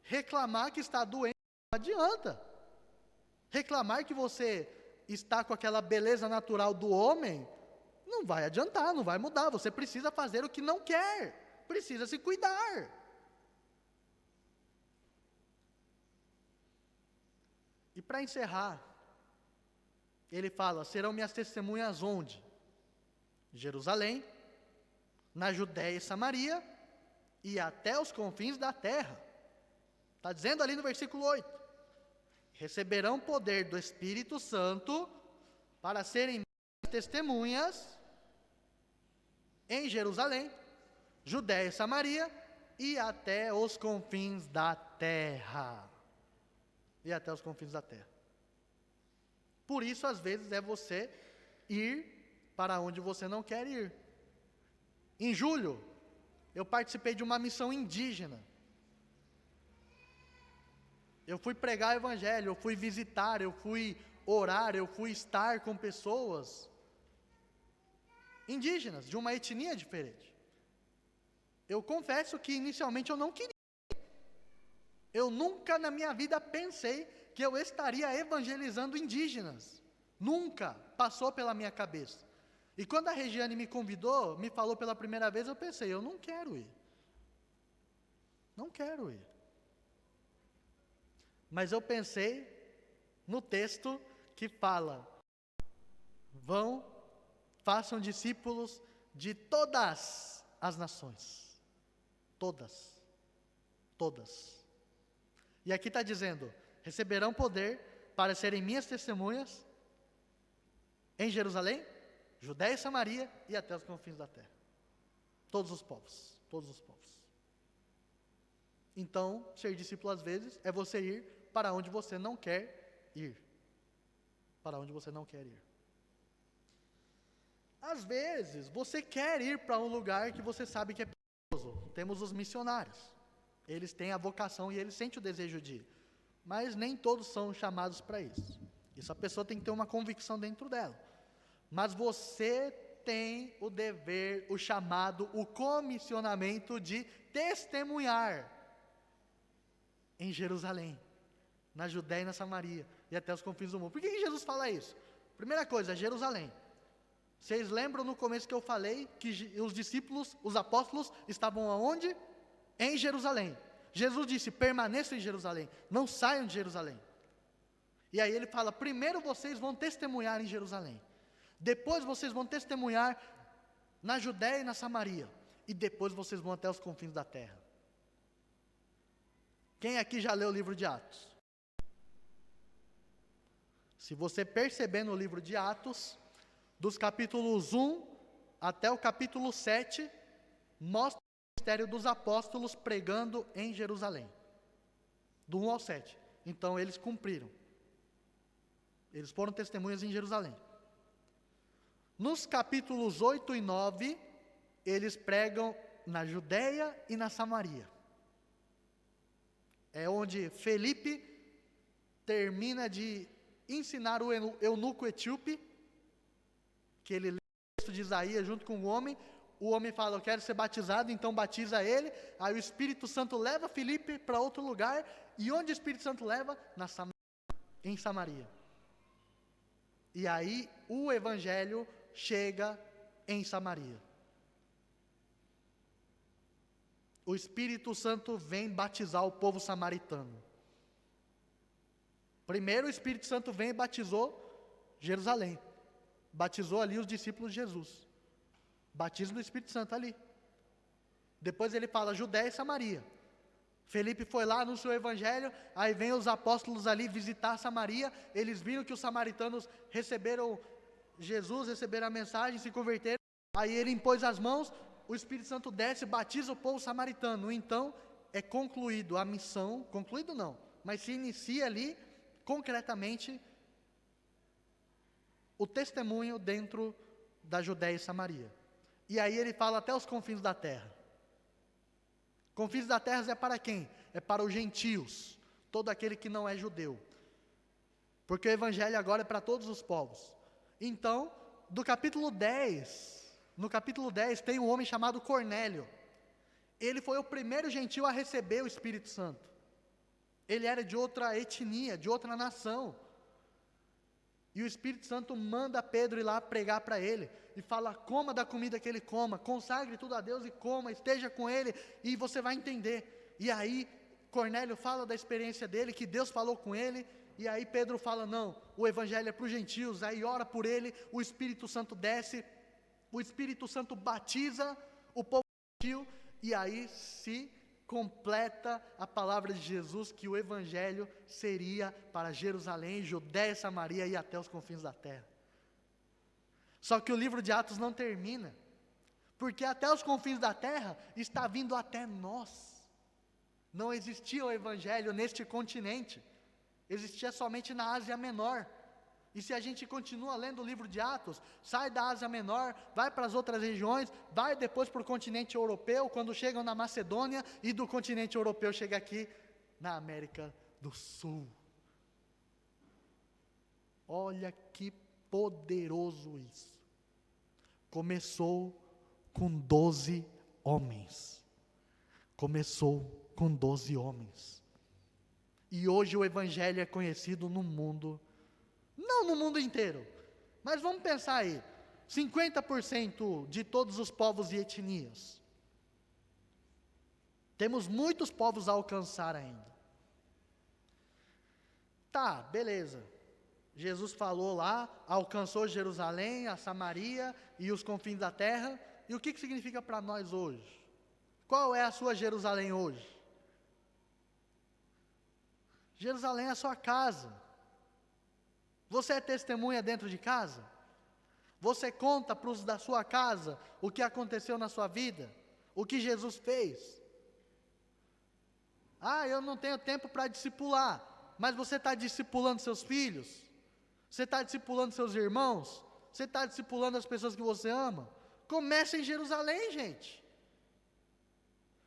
reclamar que está doente não adianta. Reclamar que você está com aquela beleza natural do homem, não vai adiantar, não vai mudar. Você precisa fazer o que não quer, precisa se cuidar. E para encerrar, ele fala: serão minhas testemunhas onde? Jerusalém, na Judéia e Samaria, e até os confins da terra. Está dizendo ali no versículo 8: receberão poder do Espírito Santo para serem testemunhas em Jerusalém, Judéia e Samaria, e até os confins da terra. E até os confins da terra. Por isso, às vezes, é você ir para onde você não quer ir. Em julho, eu participei de uma missão indígena. Eu fui pregar o evangelho, eu fui visitar, eu fui orar, eu fui estar com pessoas indígenas, de uma etnia diferente. Eu confesso que inicialmente eu não queria. Eu nunca na minha vida pensei que eu estaria evangelizando indígenas. Nunca passou pela minha cabeça. E quando a Regiane me convidou, me falou pela primeira vez, eu pensei: eu não quero ir. Não quero ir. Mas eu pensei no texto que fala: façam discípulos de todas as nações. Todas. Todas. E aqui está dizendo: receberão poder para serem minhas testemunhas em Jerusalém, Judéia e Samaria e até os confins da terra. Todos os povos. Todos os povos. Então, ser discípulo às vezes é você ir para onde você não quer ir. Para onde você não quer ir. Às vezes, você quer ir para um lugar que você sabe que é perigoso. Temos os missionários. Eles têm a vocação e eles sentem o desejo de ir. Mas nem todos são chamados para isso. Isso a pessoa tem que ter uma convicção dentro dela. Mas você tem o dever, o chamado, o comissionamento de testemunhar em Jerusalém, na Judéia e na Samaria, e até os confins do mundo. Por que Jesus fala isso? Primeira coisa, Jerusalém. Vocês lembram no começo que eu falei que os discípulos, os apóstolos, estavam aonde? Em Jerusalém. Jesus disse: permaneçam em Jerusalém, não saiam de Jerusalém. E aí ele fala: primeiro vocês vão testemunhar em Jerusalém, depois vocês vão testemunhar na Judéia e na Samaria, e depois vocês vão até os confins da terra. Quem aqui já leu o livro de Atos? Se você perceber no livro de Atos, dos capítulos 1 até o capítulo 7, mostra o ministério dos apóstolos pregando em Jerusalém. Do 1 ao 7. Então eles cumpriram. Eles foram testemunhas em Jerusalém. Nos capítulos 8 e 9, eles pregam na Judéia e na Samaria. É onde Felipe termina de ensinar o eunuco etíope, que ele lê o texto de Isaías junto com o homem fala, eu quero ser batizado, então batiza ele, aí o Espírito Santo leva Felipe para outro lugar, e onde o Espírito Santo leva? Em Samaria. E aí o Evangelho chega em Samaria. O Espírito Santo vem batizar o povo samaritano. Primeiro o Espírito Santo vem e batizou Jerusalém. Batizou ali os discípulos de Jesus. Batismo do Espírito Santo ali. Depois ele fala Judéia e Samaria. Felipe foi lá, anunciou o Evangelho, aí vem os apóstolos ali visitar Samaria, eles viram que os samaritanos receberam Jesus, receberam a mensagem, se converteram, aí ele impôs as mãos, o Espírito Santo desce, batiza o povo samaritano, então é concluído a missão, concluído não, mas se inicia ali, concretamente, o testemunho dentro da Judéia e Samaria. E aí ele fala até os confins da terra. Confins da terra é para quem? É para os gentios, todo aquele que não é judeu. Porque o Evangelho agora é para todos os povos. Então, no capítulo 10 tem um homem chamado Cornélio. Ele foi o primeiro gentil a receber o Espírito Santo. Ele era de outra etnia, de outra nação. E o Espírito Santo manda Pedro ir lá pregar para ele. E fala, coma da comida que ele coma, consagre tudo a Deus e coma, esteja com ele, e você vai entender. E aí, Cornélio fala da experiência dele, que Deus falou com ele, e aí Pedro fala, não, o Evangelho é para os gentios, aí ora por ele, o Espírito Santo desce, o Espírito Santo batiza o povo gentil, e aí se completa a palavra de Jesus, que o Evangelho seria para Jerusalém, Judéia, Samaria e até os confins da terra. Só que o livro de Atos não termina, porque até os confins da terra está vindo até nós. Não existia o Evangelho neste continente, existia somente na Ásia Menor. E se a gente continua lendo o livro de Atos, sai da Ásia Menor, vai para as outras regiões, vai depois para o continente europeu, quando chegam na Macedônia, e do continente europeu chega aqui na América do Sul. Olha que poderoso isso. Começou com 12 homens. Começou com 12 homens. E hoje o Evangelho é conhecido no mundo, não no mundo inteiro, mas vamos pensar aí, 50% de todos os povos e etnias. Temos muitos povos a alcançar ainda. Tá, beleza. Jesus falou lá, alcançou Jerusalém, a Samaria e os confins da terra. E o que significa para nós hoje? Qual é a sua Jerusalém hoje? Jerusalém é a sua casa. Você é testemunha dentro de casa? Você conta para os da sua casa o que aconteceu na sua vida? O que Jesus fez? Ah, eu não tenho tempo para discipular. Mas você está discipulando seus filhos? Você está discipulando seus irmãos? Você está discipulando as pessoas que você ama? Comece em Jerusalém, gente.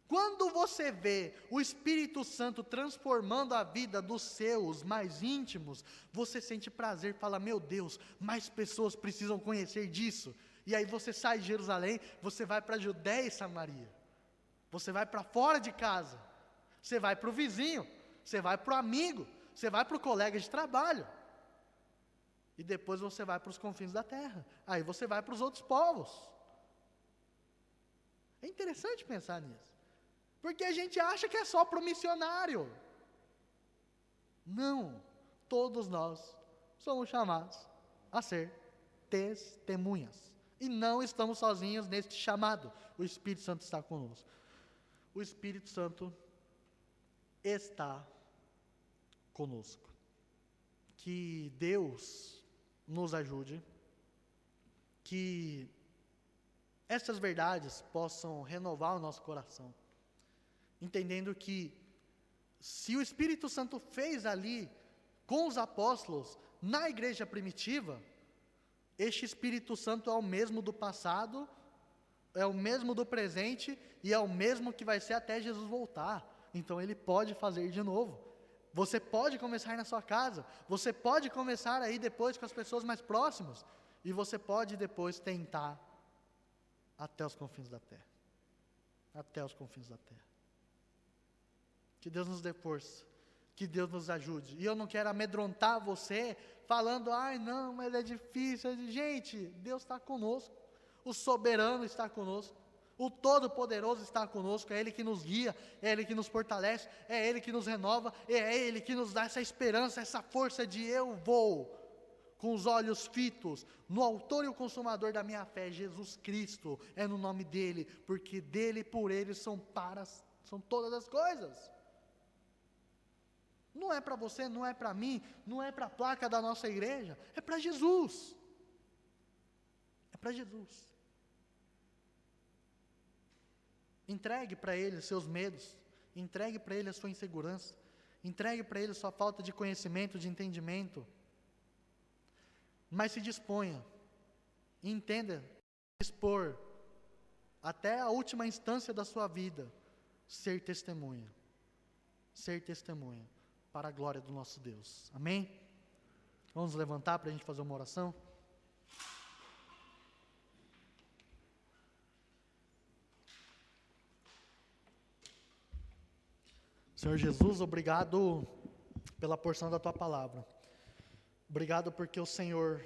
Quando você vê o Espírito Santo transformando a vida dos seus mais íntimos, você sente prazer, fala, meu Deus, mais pessoas precisam conhecer disso. E aí você sai de Jerusalém, você vai para a Judéia e Samaria. Você vai para fora de casa. Você vai para o vizinho. Você vai para o amigo. Você vai para o colega de trabalho. E depois você vai para os confins da terra. Aí você vai para os outros povos. É interessante pensar nisso. Porque a gente acha que é só para o missionário. Não. Todos nós somos chamados a ser testemunhas. E não estamos sozinhos neste chamado. O Espírito Santo está conosco. O Espírito Santo está conosco. Que Deus nos ajude, que essas verdades possam renovar o nosso coração, entendendo que se o Espírito Santo fez ali com os apóstolos na igreja primitiva, este Espírito Santo é o mesmo do passado, é o mesmo do presente e é o mesmo que vai ser até Jesus voltar. Então Ele pode fazer de novo. Você pode começar na sua casa, você pode começar aí depois com as pessoas mais próximas, e você pode depois tentar até os confins da terra. Até os confins da terra. Que Deus nos dê força, que Deus nos ajude. E eu não quero amedrontar você, falando, ai não, mas é difícil. Gente, Deus está conosco, o soberano está conosco, o Todo-Poderoso está conosco, é Ele que nos guia, é Ele que nos fortalece, é Ele que nos renova, é Ele que nos dá essa esperança, essa força de eu vou, com os olhos fitos, no autor e o consumador da minha fé, Jesus Cristo, é no nome dEle, porque dEle e por Ele são todas as coisas. Não é para você, não é para mim, não é para a placa da nossa igreja, é para Jesus. É para Jesus. Entregue para Ele os seus medos, entregue para Ele a sua insegurança, entregue para Ele a sua falta de conhecimento, de entendimento. Mas se disponha, e entenda, dispor, até a última instância da sua vida, ser testemunha para a glória do nosso Deus. Amém? Vamos levantar para a gente fazer uma oração? Senhor Jesus, obrigado pela porção da Tua palavra. Obrigado porque o Senhor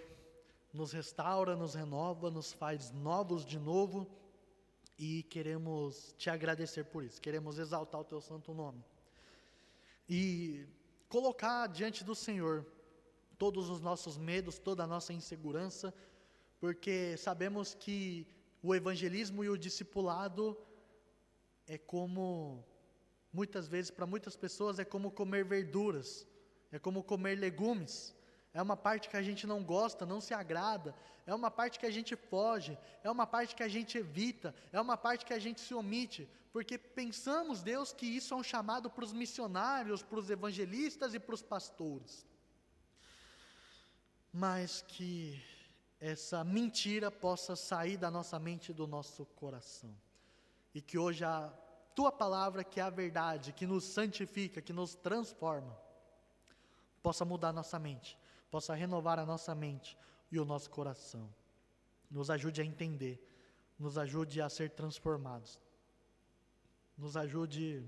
nos restaura, nos renova, nos faz novos de novo, e queremos Te agradecer por isso, queremos exaltar o Teu santo nome. E colocar diante do Senhor todos os nossos medos, toda a nossa insegurança, porque sabemos que o evangelismo e o discipulado é como, muitas vezes para muitas pessoas, é como comer verduras, é como comer legumes. É uma parte que a gente não gosta, não se agrada, é uma parte que a gente foge, é uma parte que a gente evita, é uma parte que a gente se omite, porque pensamos, Deus, que isso é um chamado para os missionários, para os evangelistas e para os pastores. Mas que essa mentira possa sair da nossa mente e do nosso coração. E que hoje a Tua palavra, que é a verdade, que nos santifica, que nos transforma, possa mudar nossa mente, possa renovar a nossa mente e o nosso coração. Nos ajude a entender, nos ajude a ser transformados, nos ajude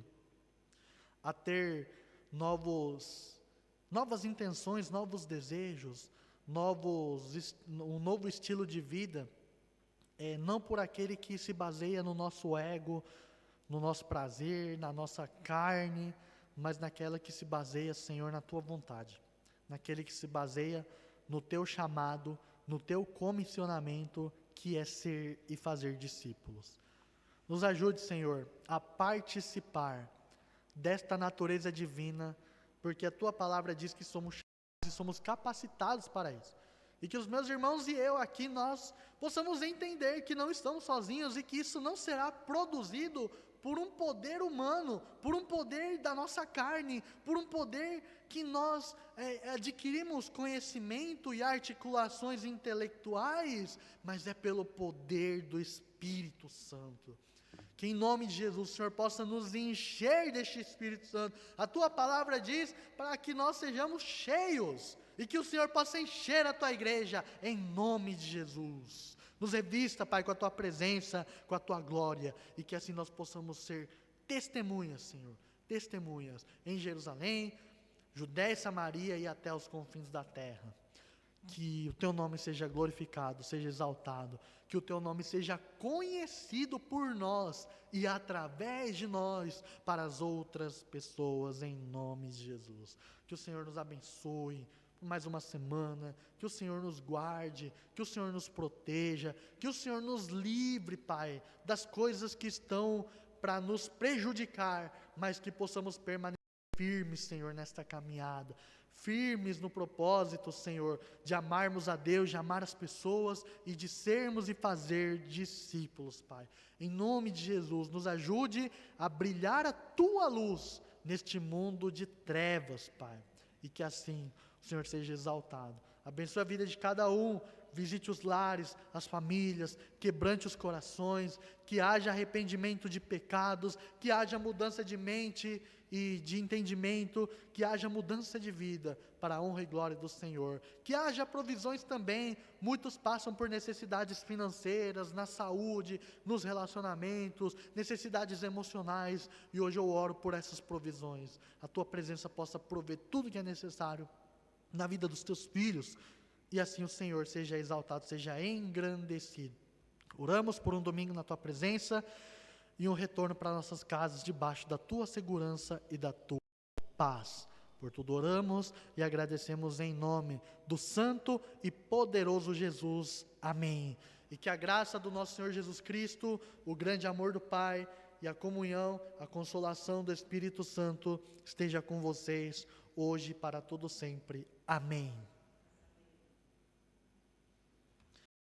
a ter novas intenções, novos desejos, um novo estilo de vida, não por aquele que se baseia no nosso ego, no nosso prazer, na nossa carne, mas naquela que se baseia, Senhor, na Tua vontade, naquele que se baseia no Teu chamado, no Teu comissionamento, que é ser e fazer discípulos. Nos ajude, Senhor, a participar desta natureza divina, porque a Tua palavra diz que somos chamados e somos capacitados para isso. E que os meus irmãos e eu aqui, nós possamos entender que não estamos sozinhos e que isso não será produzido por um poder humano, por um poder da nossa carne, por um poder que nós adquirimos conhecimento e articulações intelectuais, mas é pelo poder do Espírito Santo. Que em nome de Jesus o Senhor possa nos encher deste Espírito Santo. A Tua palavra diz para que nós sejamos cheios, e que o Senhor possa encher a Tua igreja, em nome de Jesus. Nos revista, Pai, com a Tua presença, com a Tua glória, e que assim nós possamos ser testemunhas, Senhor, testemunhas em Jerusalém, Judéia e Samaria e até os confins da terra. Que o Teu nome seja glorificado, seja exaltado, que o Teu nome seja conhecido por nós e através de nós para as outras pessoas, em nome de Jesus. Que o Senhor nos abençoe por mais uma semana, que o Senhor nos guarde, que o Senhor nos proteja, que o Senhor nos livre, Pai, das coisas que estão para nos prejudicar, mas que possamos permanecer firmes, Senhor, nesta caminhada, firmes no propósito, Senhor, de amarmos a Deus, de amar as pessoas e de sermos e fazer discípulos, Pai. Em nome de Jesus, nos ajude a brilhar a Tua luz neste mundo de trevas, Pai, e que assim o Senhor seja exaltado Abençoe a vida de cada um. Visite os lares, as famílias, quebrante os corações, que haja arrependimento de pecados, que haja mudança de mente e de entendimento, que haja mudança de vida para a honra e glória do Senhor. Que haja provisões também. Muitos passam por necessidades financeiras, na saúde, nos relacionamentos, necessidades emocionais, e hoje eu oro por essas provisões. A tua presença possa prover tudo que é necessário na vida dos teus filhos, e assim o Senhor seja exaltado, seja engrandecido. Oramos por um domingo na tua presença e um retorno para nossas casas debaixo da tua segurança e da tua paz. Por tudo oramos e agradecemos em nome do santo e poderoso Jesus. Amém. E que a graça do nosso Senhor Jesus Cristo, o grande amor do Pai e a comunhão, a consolação do Espírito Santo esteja com vocês hoje e para todo sempre. Amém.